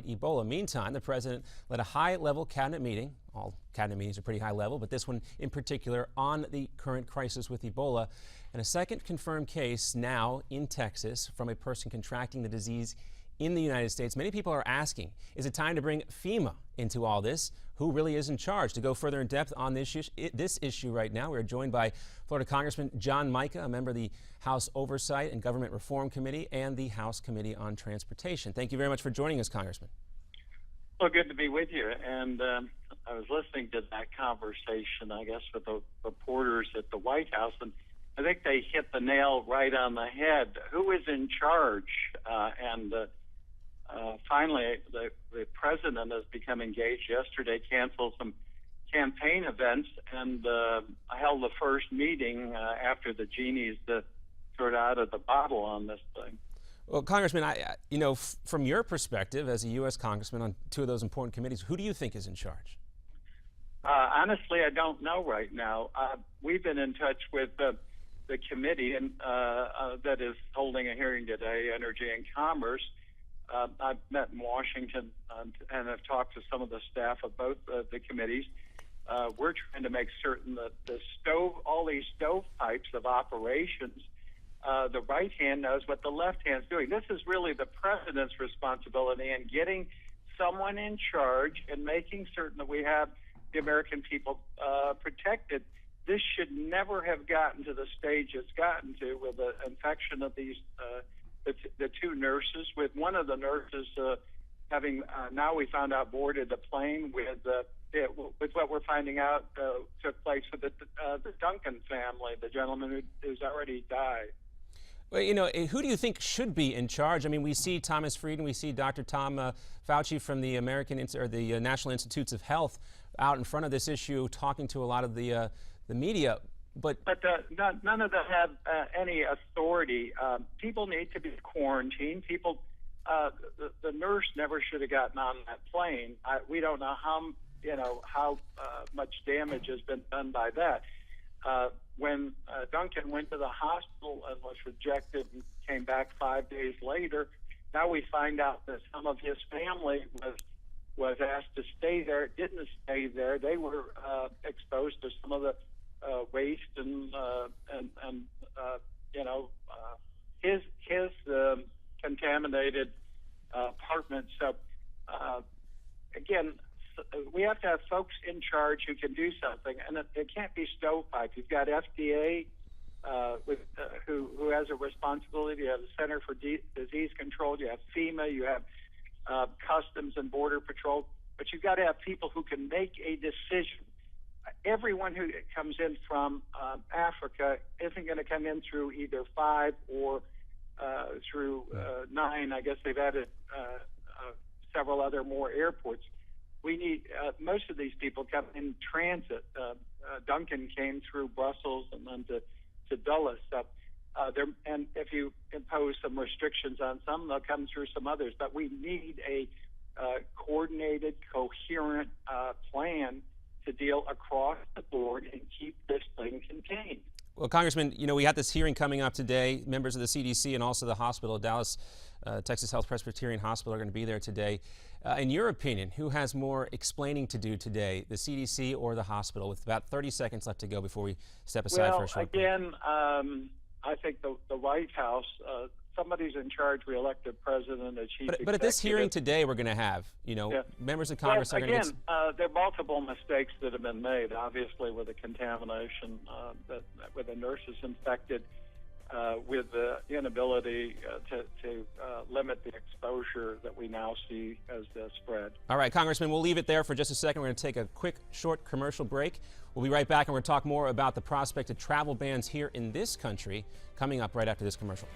Ebola. Meantime, the president led a high-level cabinet meeting. All cabinet meetings are pretty high level, but this one in particular on the current crisis with Ebola. And a second confirmed case now in Texas from a person contracting the disease in the United States. Many people are asking, is it time to bring FEMA into all this? Who really is in charge? To go further in depth on this issue right now, we're joined by Florida Congressman John Mica, a member of the House Oversight and Government Reform Committee and the House Committee on Transportation. Thank you very much for joining us, Congressman. Well, good to be with you. And I was listening to that conversation, I guess, with the reporters at the White House, and I think they hit the nail right on the head. Who is in charge? Finally, the president has become engaged. Yesterday, canceled some campaign events and held the first meeting after the genie's sort of out of the bottle on this thing. Well, Congressman, from your perspective as a U.S. Congressman on two of those important committees, who do you think is in charge? Honestly, I don't know right now. We've been in touch with the committee that is holding a hearing today, Energy and Commerce. I've met in Washington and have talked to some of the staff of both the committees. We're trying to make certain that all these stovepipes of operations, the right hand knows what the left hand's doing. This is really the president's responsibility in getting someone in charge and making certain that we have the American people protected. This should never have gotten to the stage it's gotten to with the infection of these the two nurses, with one of the nurses having now we found out boarded the plane with what we're finding out took place with the Duncan family, the gentleman who's already died. Well, who do you think should be in charge? I mean, we see Thomas Frieden, we see Dr. Tom Fauci from the the National Institutes of Health out in front of this issue, talking to a lot of the media. But none of them have any authority. People need to be quarantined. The nurse never should have gotten on that plane. We don't know how much damage has been done by that. When Duncan went to the hospital and was rejected and came back 5 days later, now we find out that some of his family was asked to stay there. Didn't stay there. They were exposed to some of the waste and his contaminated apartment. So again, we have to have folks in charge who can do something, and it can't be stovepipe. You've got FDA who has a responsibility. You have the Center for Disease Control. You have FEMA. You have Customs and Border Patrol. But you've got to have people who can make a decision. Everyone who comes in from Africa isn't going to come in through either 5 or through 9. I guess they've added several other more airports. We need most of these people come in transit. Duncan came through Brussels and then to Dulles. And if you impose some restrictions on some, they'll come through some others. But we need a coordinated, coherent plan to deal across the board and keep this thing contained. Well, Congressman, we had this hearing coming up today. Members of the CDC and also the hospital, Dallas, Texas Health Presbyterian Hospital, are going to be there today. In your opinion, who has more explaining to do today, the CDC or the hospital? With about 30 seconds left to go before we step aside for a short break. Again, I think the White House, somebody's in charge. We elect a president, a chief executive. But at this hearing today we're going to have, members of Congress are going to get... there are multiple mistakes that have been made, obviously, with the contamination, with the nurses infected, with the inability to limit the exposure that we now see as the spread. All right, Congressman, we'll leave it there for just a second. We're going to take a quick, short commercial break. We'll be right back, and we're going to talk more about the prospect of travel bans here in this country coming up right after this commercial.